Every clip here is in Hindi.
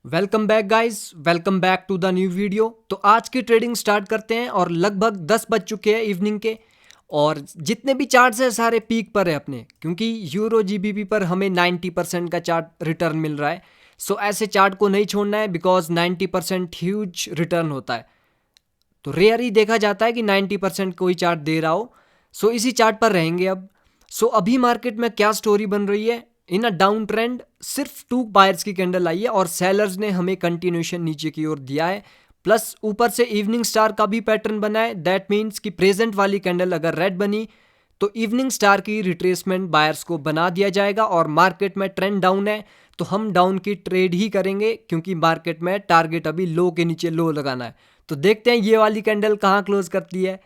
Welcome back guys, welcome back to the new video. तो आज की ट्रेडिंग स्टार्ट करते हैं और लगभग 10 बज चुके हैं इवनिंग के। और जितने भी चार्ट्स हैं सारे पीक पर है अपने, क्योंकि यूरो जीबीपी पर हमें 90% का चार्ट रिटर्न मिल रहा है। सो ऐसे चार्ट को नहीं छोड़ना है बिकॉज 90% ह्यूज रिटर्न होता है। तो रेयर ही देखा जाता है कि 90% कोई चार्ट दे रहा हो। सो इसी चार्ट पर रहेंगे अब। सो अभी मार्केट में क्या स्टोरी बन रही है? इन अ डाउन ट्रेंड सिर्फ 2 बायर्स की कैंडल आई है और सेलर्स ने हमें कंटिन्यूशन नीचे की ओर दिया है। प्लस ऊपर से इवनिंग स्टार का भी पैटर्न बना है। दैट मीन्स कि प्रेजेंट वाली कैंडल अगर रेड बनी तो इवनिंग स्टार की रिट्रेसमेंट बायर्स को बना दिया जाएगा और मार्केट में ट्रेंड डाउन है तो हम डाउन की ट्रेड ही करेंगे, क्योंकि मार्केट में टारगेट अभी लो के नीचे लो लगाना है। तो देखते हैं ये वाली कैंडल कहाँ क्लोज करती है।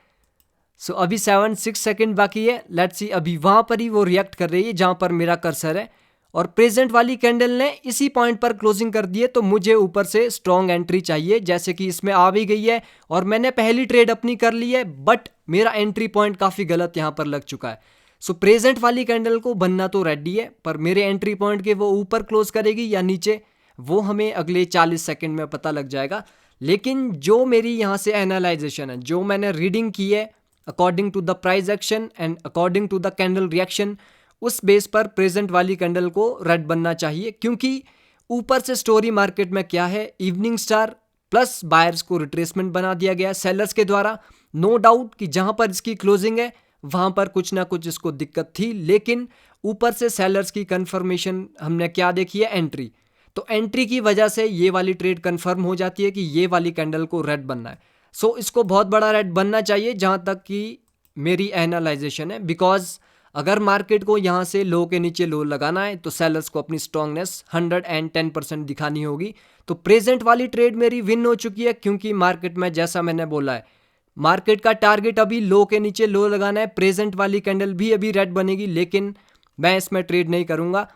सो अभी 7-6 सेकंड बाकी है। लेट्स सी, अभी वहां पर ही वो रिएक्ट कर रही है जहां पर मेरा कर्सर है और प्रेजेंट वाली कैंडल ने इसी पॉइंट पर क्लोजिंग कर दी है। तो मुझे ऊपर से स्ट्रॉन्ग एंट्री चाहिए, जैसे कि इसमें आ भी गई है और मैंने पहली ट्रेड अपनी कर ली है, बट मेरा एंट्री पॉइंट काफ़ी गलत यहाँ पर लग चुका है। सो प्रेजेंट वाली कैंडल को बनना तो रेडी है, पर मेरे एंट्री पॉइंट के वो ऊपर क्लोज करेगी या नीचे वो हमें अगले 40 सेकंड में पता लग जाएगा। लेकिन जो मेरी यहाँ से एनालाइजेशन है, जो मैंने रीडिंग की है according to the price action and according to the candle reaction, उस बेस पर प्रेजेंट वाली कैंडल को रेड बनना चाहिए। क्योंकि ऊपर से स्टोरी मार्केट में क्या है, इवनिंग स्टार प्लस बायर्स को रिट्रेसमेंट बना दिया गया सेलर्स के द्वारा। नो डाउट कि जहां पर इसकी क्लोजिंग है वहां पर कुछ ना कुछ इसको दिक्कत थी, लेकिन ऊपर से सेलर्स की कंफर्मेशन हमने क्या देखी है, एंट्री। तो एंट्री की वजह से ये वाली ट्रेड कंफर्म हो जाती है कि ये वाली कैंडल को रेड बनना है। सो इसको बहुत बड़ा रेड बनना चाहिए जहां तक कि मेरी एनालाइजेशन है। बिकॉज अगर मार्केट को यहाँ से लो के नीचे लो लगाना है तो सेलर्स को अपनी स्ट्रांगनेस 110% दिखानी होगी। तो प्रेजेंट वाली ट्रेड मेरी विन हो चुकी है, क्योंकि मार्केट में जैसा मैंने बोला है मार्केट का टारगेट अभी लो के नीचे लो लगाना है। प्रेजेंट वाली कैंडल भी अभी रेड बनेगी, लेकिन मैं इसमें ट्रेड नहीं करूंगा।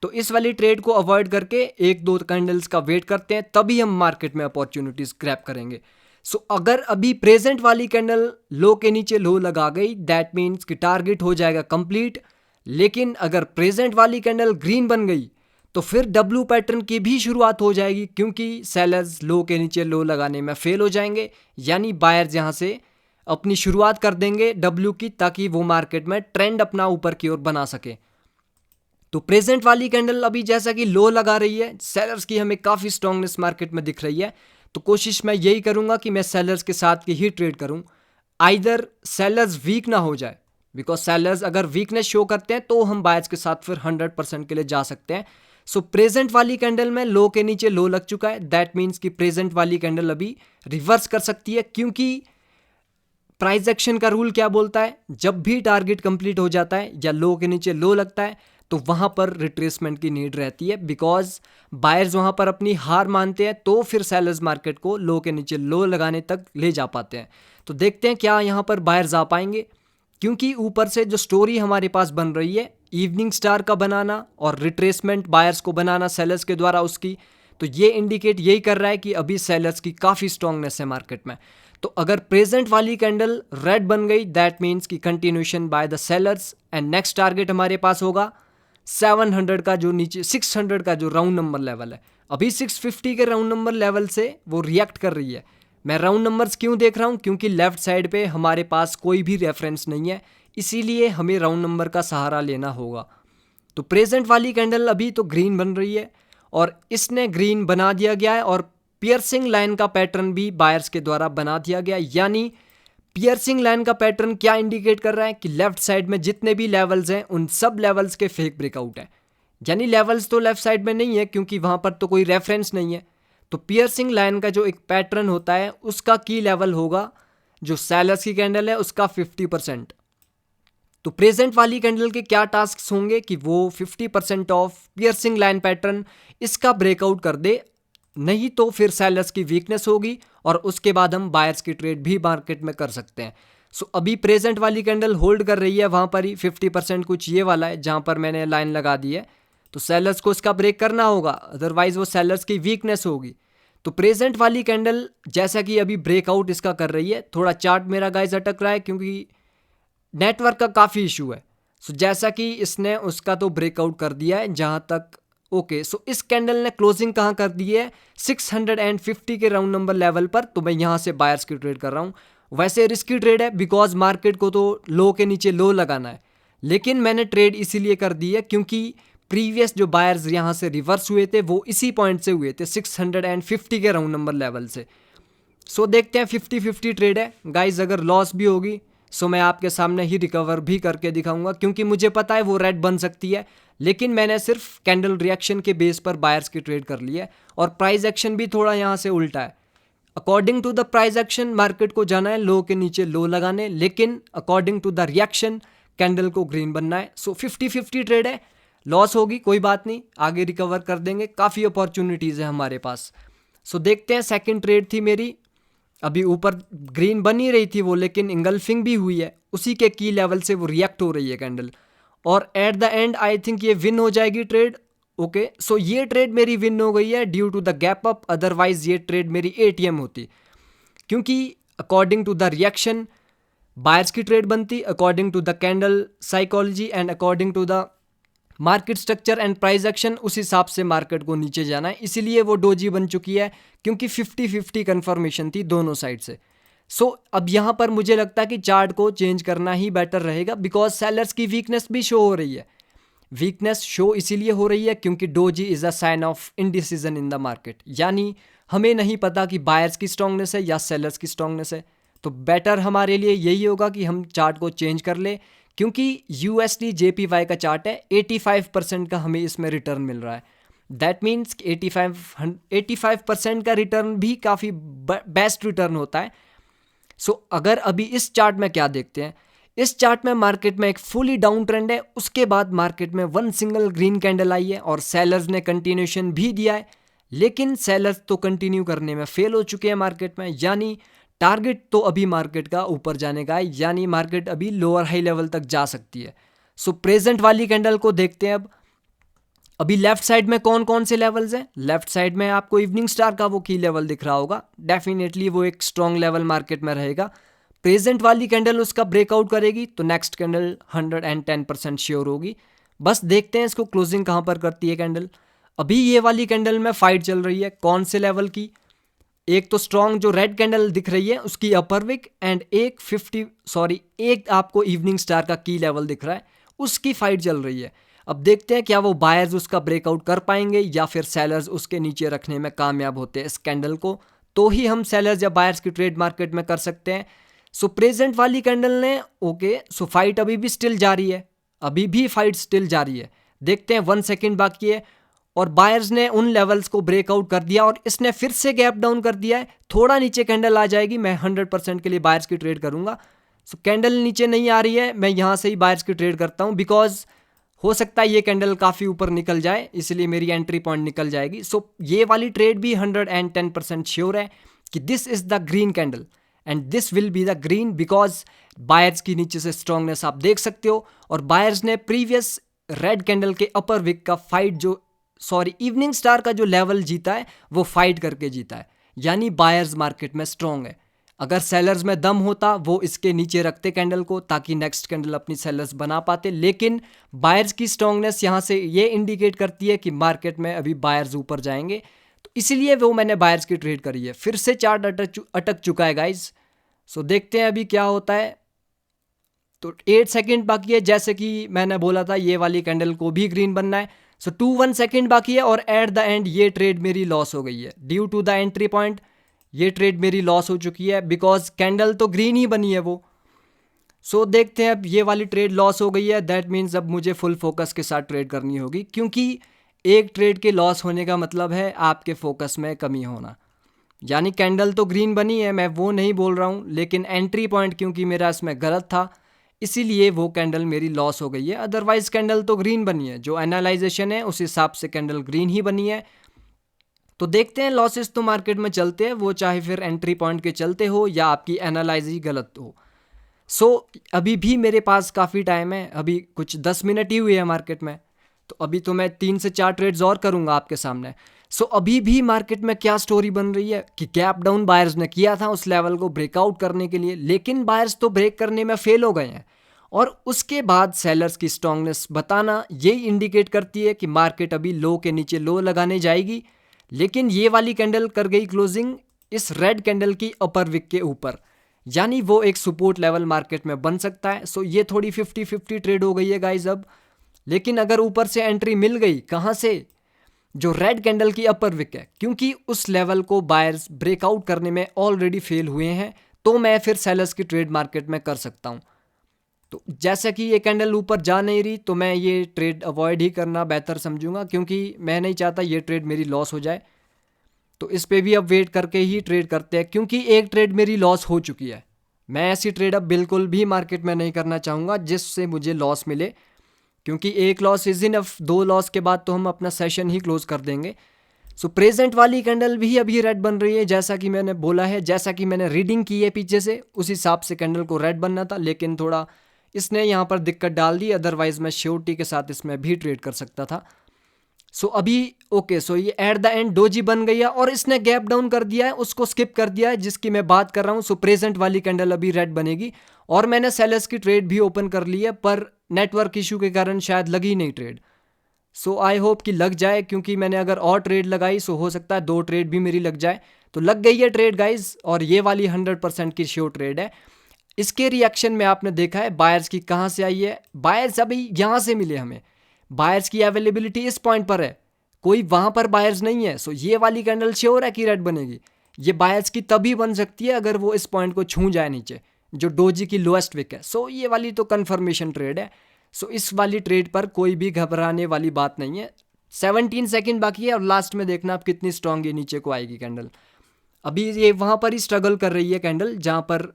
तो इस वाली ट्रेड को अवॉइड करके एक दो कैंडल्स का वेट करते हैं, तभी हम मार्केट में अपॉर्चुनिटीज ग्रैब करेंगे। सो अगर अभी प्रेजेंट वाली कैंडल लो के नीचे लो लगा गई, दैट मीन्स कि टारगेट हो जाएगा कंप्लीट। लेकिन अगर प्रेजेंट वाली कैंडल ग्रीन बन गई तो फिर डब्ल्यू पैटर्न की भी शुरुआत हो जाएगी, क्योंकि सेलर्स लो के नीचे लो लगाने में फेल हो जाएंगे, यानी बायर्स यहाँ से अपनी शुरुआत कर देंगे डब्ल्यू की, ताकि वो मार्केट में ट्रेंड अपना ऊपर की ओर बना सके। तो प्रेजेंट वाली कैंडल अभी जैसा कि लो लगा रही है, सेलर्स की हमें काफ़ी स्ट्रांगनेस मार्केट में दिख रही है। तो कोशिश मैं यही करूंगा कि मैं सेलर्स के साथ की ही ट्रेड करूं। आइदर सेलर्स वीक ना हो जाए, बिकॉज सेलर्स अगर वीकनेस शो करते हैं तो हम बायर्स के साथ फिर 100% के लिए जा सकते हैं। सो प्रेजेंट वाली कैंडल में लो के नीचे लो लग चुका है। दैट मीन्स कि प्रेजेंट वाली कैंडल अभी रिवर्स कर सकती है, क्योंकि प्राइस एक्शन का रूल क्या बोलता है, जब भी टारगेट कंप्लीट हो जाता है या लो के नीचे लो लगता है तो वहां पर रिट्रेसमेंट की नीड रहती है। बिकॉज बायर्स वहां पर अपनी हार मानते हैं तो फिर सेलर्स मार्केट को लो के नीचे लो लगाने तक ले जा पाते हैं। तो देखते हैं क्या यहां पर बायर्स आ पाएंगे, क्योंकि ऊपर से जो स्टोरी हमारे पास बन रही है इवनिंग स्टार का बनाना और रिट्रेसमेंट बायर्स को बनाना सेलर्स के द्वारा उसकी, तो ये इंडिकेट यही कर रहा है कि अभी सेलर्स की काफ़ी स्ट्रांगनेस है मार्केट में। तो अगर प्रेजेंट वाली कैंडल रेड बन गई, दैट मीन्स की continuation by the sellers and next target हमारे पास होगा 700 का, जो नीचे 600 का जो राउंड नंबर लेवल है। अभी 650 के राउंड नंबर लेवल से वो रिएक्ट कर रही है। मैं राउंड नंबर्स क्यों देख रहा हूँ, क्योंकि लेफ्ट साइड पे हमारे पास कोई भी रेफरेंस नहीं है, इसीलिए हमें राउंड नंबर का सहारा लेना होगा। तो प्रेजेंट वाली कैंडल अभी तो ग्रीन बन रही है और इसने ग्रीन बना दिया गया है और पियर्सिंग लाइन का पैटर्न भी बायर्स के द्वारा बना दिया गया। यानी पियर्सिंग लाइन का पैटर्न क्या इंडिकेट कर रहा है कि लेफ्ट साइड में जितने भी लेवल्स हैं उन सब लेवल्स के फेक ब्रेकआउट है। यानी लेवल्स तो लेफ्ट साइड में नहीं है, क्योंकि वहां पर तो कोई रेफरेंस नहीं है। तो पियर्सिंग लाइन का जो एक पैटर्न होता है उसका की लेवल होगा जो सेलर्स की कैंडल है उसका 50%। तो प्रेजेंट वाली कैंडल के क्या टास्क होंगे कि वो 50% ऑफ पियर्सिंग लाइन पैटर्न इसका ब्रेकआउट कर दे, नहीं तो फिर सेलर्स की वीकनेस होगी और उसके बाद हम बायर्स की ट्रेड भी मार्केट में कर सकते हैं। सो अभी प्रेजेंट वाली कैंडल होल्ड कर रही है वहां पर ही 50%, कुछ ये वाला है जहां पर मैंने लाइन लगा दी है। तो सेलर्स को इसका ब्रेक करना होगा, अदरवाइज वो सेलर्स की वीकनेस होगी। तो प्रेजेंट वाली कैंडल जैसा कि अभी ब्रेकआउट इसका कर रही है, थोड़ा चार्ट मेरा गाइस अटक रहा है क्योंकि नेटवर्क का काफ़ी इशू है। सो जैसा कि इसने उसका तो ब्रेकआउट कर दिया है, जहाँ तक ओके, सो इस कैंडल ने क्लोजिंग कहाँ कर दी है, 650 के राउंड नंबर लेवल पर, तो मैं यहाँ से बायर्स की ट्रेड कर रहा हूँ। वैसे रिस्की ट्रेड है बिकॉज मार्केट को तो लो के नीचे लो लगाना है, लेकिन मैंने ट्रेड इसीलिए कर दी है क्योंकि प्रीवियस जो बायर्स यहाँ से रिवर्स हुए थे वो इसी पॉइंट से हुए थे, 650 के राउंड नंबर लेवल से। सो देखते हैं, 50-50 ट्रेड है गाइज। अगर लॉस भी होगी सो मैं आपके सामने ही रिकवर भी करके दिखाऊंगा, क्योंकि मुझे पता है वो रेड बन सकती है, लेकिन मैंने सिर्फ कैंडल रिएक्शन के बेस पर बायर्स की ट्रेड कर ली है। और प्राइस एक्शन भी थोड़ा यहाँ से उल्टा है। According to the price action market को जाना है लो के नीचे लो लगाने, लेकिन according to the reaction candle को ग्रीन बनना है। सो 50-50 ट्रेड है, लॉस होगी कोई बात नहीं, आगे रिकवर कर देंगे, काफ़ी अपॉर्चुनिटीज़ है हमारे पास। सो देखते हैं, सेकंड ट्रेड थी मेरी, अभी ऊपर ग्रीन बन ही रही थी वो, लेकिन इंगल्फिंग भी हुई है, उसी के की लेवल से वो रिएक्ट हो रही है कैंडल, और at the and I think ये विन हो जाएगी ट्रेड। ओके, सो ये ट्रेड मेरी विन हो गई है due to the gap up, otherwise ये ट्रेड मेरी एटीएम होती, क्योंकि according to the reaction buyers की ट्रेड बनती, according to the candle psychology and according to the market structure and price action, उस हिसाब से मार्केट को नीचे जाना है, इसीलिए वो डोजी बन चुकी है, क्योंकि 50-50 कन्फर्मेशन थी दोनों साइड से। सो अब यहाँ पर मुझे लगता है कि चार्ट को चेंज करना ही बेटर रहेगा, बिकॉज सेलर्स की वीकनेस भी शो हो रही है। वीकनेस शो इसीलिए हो रही है क्योंकि doji is a sign of indecision in the market, यानी हमें नहीं पता कि बायर्स की स्ट्रांगनेस है या सेलर्स की स्ट्रांगनेस है। तो बेटर हमारे लिए यही होगा कि हम चार्ट को चेंज कर ले, क्योंकि USD JPY का चार्ट है, 85% का हमें इसमें रिटर्न मिल रहा है। दैट मीन्स 85% का रिटर्न भी काफ़ी बेस्ट रिटर्न होता है। सो अगर अभी इस चार्ट में क्या देखते हैं, इस चार्ट में मार्केट में एक फुली डाउन ट्रेंड है, उसके बाद मार्केट में वन सिंगल ग्रीन कैंडल आई है और सेलर्स ने कंटिन्यूशन भी दिया है, लेकिन सेलर्स तो कंटिन्यू करने में फेल हो चुके हैं मार्केट में, यानी टारगेट तो अभी मार्केट का ऊपर जाने का है, यानी मार्केट अभी लोअर हाई लेवल तक जा सकती है। सो प्रेजेंट वाली कैंडल को देखते हैं अब। अभी लेफ्ट साइड में कौन कौन से लेवल्स हैं, लेफ्ट साइड में आपको इवनिंग स्टार का वो की लेवल दिख रहा होगा, डेफिनेटली वो एक स्ट्रॉन्ग लेवल मार्केट में रहेगा। प्रेजेंट वाली कैंडल उसका ब्रेकआउट करेगी तो नेक्स्ट कैंडल 110% श्योर होगी। बस देखते हैं इसको क्लोजिंग कहाँ पर करती है कैंडल। अभी ये वाली कैंडल में फाइट चल रही है, कौन से लेवल की, एक तो स्ट्रॉन्ग जो रेड कैंडल दिख रही है उसकी अपर विक, एंड एक आपको इवनिंग स्टार का की लेवल दिख रहा है, उसकी फाइट चल रही है। अब देखते हैं क्या वो बायर्स उसका ब्रेकआउट कर पाएंगे या फिर सेलर्स उसके नीचे रखने में कामयाब होते हैं इस कैंडल को, तो ही हम सेलर्स या बायर्स की ट्रेड मार्केट में कर सकते हैं। सो प्रेजेंट वाली कैंडल ने सो फाइट अभी भी स्टिल जारी है, अभी भी फाइट स्टिल जारी है। देखते हैं 1 सेकेंड बाकी है और बायर्स ने उन लेवल्स को ब्रेकआउट कर दिया और इसने फिर से गैप डाउन कर दिया है, थोड़ा नीचे कैंडल आ जाएगी, मैं 100% के लिए बायर्स की ट्रेड करूंगा। सो कैंडल नीचे नहीं आ रही है, मैं यहाँ से ही बायर्स की ट्रेड करता हूँ, बिकॉज हो सकता है ये कैंडल काफ़ी ऊपर निकल जाए, इसलिए मेरी एंट्री पॉइंट निकल जाएगी। सो ये वाली ट्रेड भी 110% श्योर है कि this is the green candle and this will be the green, because buyers की नीचे से स्ट्रांगनेस आप देख सकते हो, और बायर्स ने प्रीवियस रेड कैंडल के अपर विक का फाइट इवनिंग स्टार का जो लेवल जीता है वो फाइट करके जीता है, यानी बायर्स मार्केट में स्ट्रांग है। अगर सेलर्स में दम होता वो इसके नीचे रखते कैंडल को ताकि नेक्स्ट कैंडल अपनी सेलर्स बना पाते, लेकिन बायर्स की स्ट्रांगनेस यहाँ से ये इंडिकेट करती है कि मार्केट में अभी बायर्स ऊपर जाएंगे, तो इसीलिए वो मैंने बायर्स की ट्रेड करी है। फिर से चार्ट अटक चुका है गाइज, सो देखते हैं अभी क्या होता है। तो 8 सेकेंड बाकी है, जैसे कि मैंने बोला था ये वाली कैंडल को भी ग्रीन बनना है। सो 1 सेकेंड बाकी है और एट द एंड ये ट्रेड मेरी लॉस हो गई है due to the entry point, ये ट्रेड मेरी लॉस हो चुकी है बिकॉज कैंडल तो ग्रीन ही बनी है वो। सो देखते हैं, अब ये वाली ट्रेड लॉस हो गई है, दैट मीन्स अब मुझे फुल फोकस के साथ ट्रेड करनी होगी, क्योंकि एक ट्रेड के लॉस होने का मतलब है आपके फोकस में कमी होना, यानी कैंडल तो ग्रीन बनी है, मैं वो नहीं बोल रहा हूँ, लेकिन एंट्री पॉइंट क्योंकि मेरा इसमें गलत था इसीलिए वो कैंडल मेरी लॉस हो गई है, अदरवाइज कैंडल तो ग्रीन बनी है, जो एनालाइजेशन है उस हिसाब से कैंडल ग्रीन ही बनी है। तो देखते हैं, लॉसेस तो मार्केट में चलते हैं, वो चाहे फिर एंट्री पॉइंट के चलते हो या आपकी एनालाइज ही गलत हो। सो अभी भी मेरे पास काफ़ी टाइम है, अभी कुछ 10 मिनट ही हुए हैं मार्केट में, तो अभी तो मैं 3 से 4 ट्रेड्स और करूँगा आपके सामने। सो अभी भी मार्केट में क्या स्टोरी बन रही है कि गैप डाउन बायर्स ने किया था उस लेवल को ब्रेकआउट करने के लिए, लेकिन बायर्स तो ब्रेक करने में फेल हो गए हैं और उसके बाद सेलर्स की स्ट्रांगनेस बताना यही इंडिकेट करती है कि मार्केट अभी लो के नीचे लो लगाने जाएगी। लेकिन ये वाली कैंडल कर गई क्लोजिंग इस रेड कैंडल की अपर विक के ऊपर, यानी वो एक सपोर्ट लेवल मार्केट में बन सकता है। सो ये थोड़ी 50-50 ट्रेड हो गई है गाइज अब। लेकिन अगर ऊपर से एंट्री मिल गई, कहाँ से, जो रेड कैंडल की अपर विक है, क्योंकि उस लेवल को बायर्स ब्रेकआउट करने में ऑलरेडी फेल हुए हैं, तो मैं फिर सेलर्स की ट्रेड मार्केट में कर सकता हूँ। तो जैसा कि ये कैंडल ऊपर जा नहीं रही, तो मैं ये ट्रेड अवॉइड ही करना बेहतर समझूंगा, क्योंकि मैं नहीं चाहता ये ट्रेड मेरी लॉस हो जाए। तो इस पे भी अब वेट करके ही ट्रेड करते हैं, क्योंकि एक ट्रेड मेरी लॉस हो चुकी है। मैं ऐसी ट्रेड अब बिल्कुल भी मार्केट में नहीं करना चाहूँगा जिससे मुझे लॉस मिले, क्योंकि एक लॉस इज इनफ, 2 लॉस के बाद तो हम अपना सेशन ही क्लोज कर देंगे। सो प्रेजेंट वाली कैंडल भी अभी रेड बन रही है, जैसा कि मैंने बोला है, जैसा कि मैंने रीडिंग की है पीछे से, उस हिसाब से कैंडल को रेड बनना था। लेकिन थोड़ा इसने यहाँ पर दिक्कत डाल दी, अदरवाइज मैं श्योरिटी के साथ इसमें भी ट्रेड कर सकता था। सो अभी ओके, सो ये एट द एंड डोजी बन गई है और इसने गैप डाउन कर दिया है, उसको स्किप कर दिया है जिसकी मैं बात कर रहा हूँ। सो प्रेजेंट वाली कैंडल अभी रेड बनेगी और मैंने सेलर्स की ट्रेड भी ओपन कर ली है, पर नेटवर्क इशू के कारण शायद लगी नहीं ट्रेड। सो आई होप कि लग जाए, क्योंकि मैंने अगर और ट्रेड लगाई सो हो सकता है 2 ट्रेड भी मेरी लग जाए। तो लग गई है ट्रेड गाइज, और ये वाली 100% की श्योर ट्रेड है। इसके रिएक्शन में आपने देखा है बायर्स की कहाँ से आई है, बायर्स अभी यहाँ से मिले हमें। बायर्स की अवेलेबिलिटी इस पॉइंट पर है, कोई वहाँ पर बायर्स नहीं है। सो ये वाली कैंडल श्योर है कि रेड बनेगी। ये बायर्स की तभी बन सकती है अगर वो इस पॉइंट को छू जाए नीचे, जो डोजी की लोएस्ट विक है। सो ये वाली तो कन्फर्मेशन ट्रेड है। सो इस वाली ट्रेड पर कोई भी घबराने वाली बात नहीं है। 17 सेकेंड बाकी है और लास्ट में देखना आप कितनी स्ट्रांग ये नीचे को आएगी कैंडल। अभी ये वहाँ पर ही स्ट्रगल कर रही है कैंडल जहाँ पर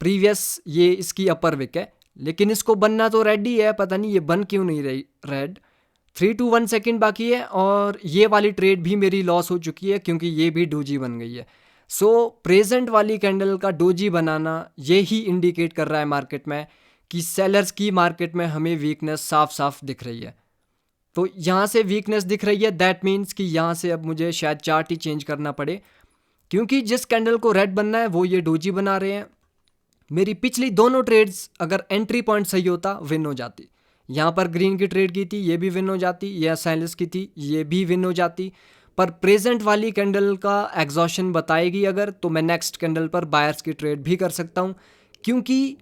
प्रीवियस ये इसकी अपर विक है, लेकिन इसको बनना तो रेड ही है, पता नहीं ये बन क्यों नहीं रही रेड। 3 to 1 सेकेंड बाकी है और ये वाली ट्रेड भी मेरी लॉस हो चुकी है, क्योंकि ये भी डोजी बन गई है। सो प्रेजेंट वाली कैंडल का डोजी बनाना ये ही इंडिकेट कर रहा है मार्केट में कि सेलर्स की मार्केट में हमें वीकनेस साफ साफ दिख रही है। तो यहाँ से वीकनेस दिख रही है, दैट मीन्स कि यहाँ से अब मुझे शायद चार्ट ही चेंज करना पड़े, क्योंकि जिस कैंडल को रेड बनना है वो ये डोजी बना रहे हैं। मेरी पिछली दोनों ट्रेड्स अगर एंट्री पॉइंट सही होता विन हो जाती। यहाँ पर ग्रीन की ट्रेड की थी, ये भी विन हो जाती, या साइलेंस की थी, ये भी विन हो जाती। पर प्रेजेंट वाली कैंडल का एग्जॉशन बताएगी अगर, तो मैं नेक्स्ट कैंडल पर बायर्स की ट्रेड भी कर सकता हूँ, क्योंकि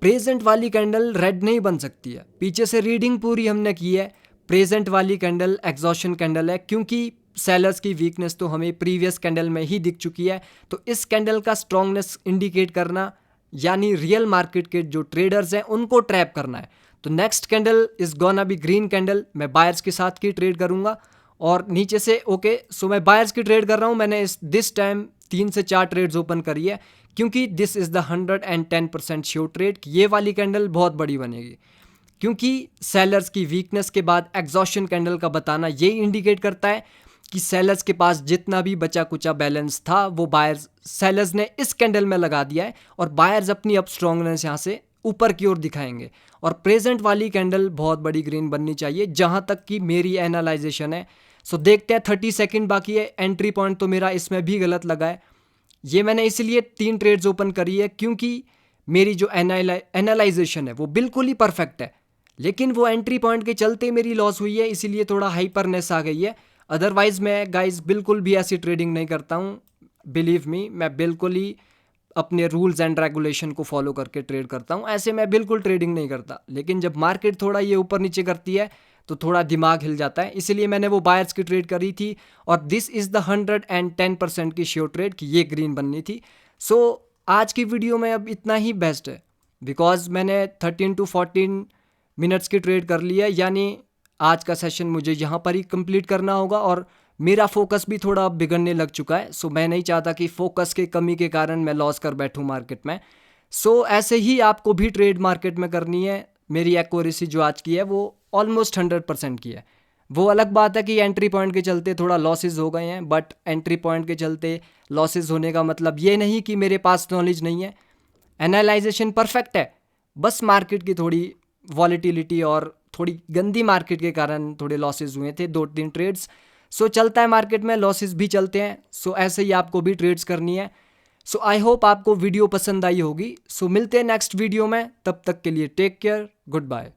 प्रेजेंट वाली कैंडल रेड नहीं बन सकती है। पीछे से रीडिंग पूरी हमने की है, प्रेजेंट वाली कैंडल एग्जॉशन कैंडल है, क्योंकि सेलर्स की वीकनेस तो हमें प्रीवियस कैंडल में ही दिख चुकी है। तो इस कैंडल का स्ट्रांगनेस इंडिकेट करना, यानी रियल मार्केट के जो ट्रेडर्स हैं उनको ट्रैप करना है। तो next candle is gonna be green candle, मैं बायर्स के साथ की ट्रेड करूंगा। और नीचे से ओके, सो मैं बायर्स की ट्रेड कर रहा हूं। मैंने दिस टाइम 3 से 4 ट्रेड्स ओपन करी है, क्योंकि this is the 110% sure trade कि ये वाली कैंडल बहुत बड़ी बनेगी, क्योंकि सेलर्स की वीकनेस के बाद एग्जॉशन कैंडल का बताना ये इंडिकेट करता है कि सेलर्स के पास जितना भी बचा कुचा बैलेंस था वो बायर्स सेलर्स ने इस कैंडल में लगा दिया है, और बायर्स अपनी अब स्ट्रांगनेस यहाँ से ऊपर की ओर दिखाएंगे। और प्रेजेंट वाली कैंडल बहुत बड़ी ग्रीन बननी चाहिए, जहाँ तक कि मेरी एनालाइजेशन है। सो देखते हैं, 30 सेकेंड बाकी है। एंट्री पॉइंट तो मेरा इसमें भी गलत लगा है। ये मैंने इसलिए 3 ट्रेड्स ओपन करी है क्योंकि मेरी जो एनालाइजेशन है वो बिल्कुल ही परफेक्ट है, लेकिन वो एंट्री पॉइंट के चलते मेरी लॉस हुई है, इसीलिए थोड़ा हाइपरनेस आ गई है। अदरवाइज मैं गाइज बिल्कुल भी ऐसी ट्रेडिंग नहीं करता हूँ, बिलीव मी, मैं बिल्कुल ही अपने रूल्स एंड रेगुलेशन को फॉलो करके ट्रेड करता हूँ। ऐसे मैं बिल्कुल ट्रेडिंग नहीं करता, लेकिन जब मार्केट थोड़ा ये ऊपर नीचे करती है तो थोड़ा दिमाग हिल जाता है, इसीलिए मैंने वो बायर्स की ट्रेड करी थी। और दिस इज़ द 110% की श्योर ट्रेड कि ये ग्रीन बननी थी। सो आज की वीडियो में अब इतना ही बेस्ट है, बिकॉज मैंने 13 to 14 मिनट्स की ट्रेड कर ली है, यानी आज का सेशन मुझे यहाँ पर ही कंप्लीट करना होगा। और मेरा फोकस भी थोड़ा बिगड़ने लग चुका है, सो मैं नहीं चाहता कि फोकस के कमी के कारण मैं लॉस कर बैठूँ मार्केट में। सो ऐसे ही आपको भी ट्रेड मार्केट में करनी है। मेरी एक्यूरेसी जो आज की है वो ऑलमोस्ट 100% की है। वो अलग बात है कि एंट्री पॉइंट के चलते थोड़ा लॉसेज हो गए हैं, बट एंट्री पॉइंट के चलते लॉसेज होने का मतलब ये नहीं कि मेरे पास नॉलेज नहीं है। एनालाइजेशन परफेक्ट है, बस मार्केट की थोड़ी वॉलेटिलिटी और थोड़ी गंदी मार्केट के कारण थोड़े लॉसेज हुए थे 2-3 ट्रेड्स। सो चलता है मार्केट में, लॉसेज भी चलते हैं। सो ऐसे ही आपको भी ट्रेड्स करनी है। सो आई होप आपको वीडियो पसंद आई होगी। सो मिलते हैं नेक्स्ट वीडियो में, तब तक के लिए टेक केयर, गुड बाय।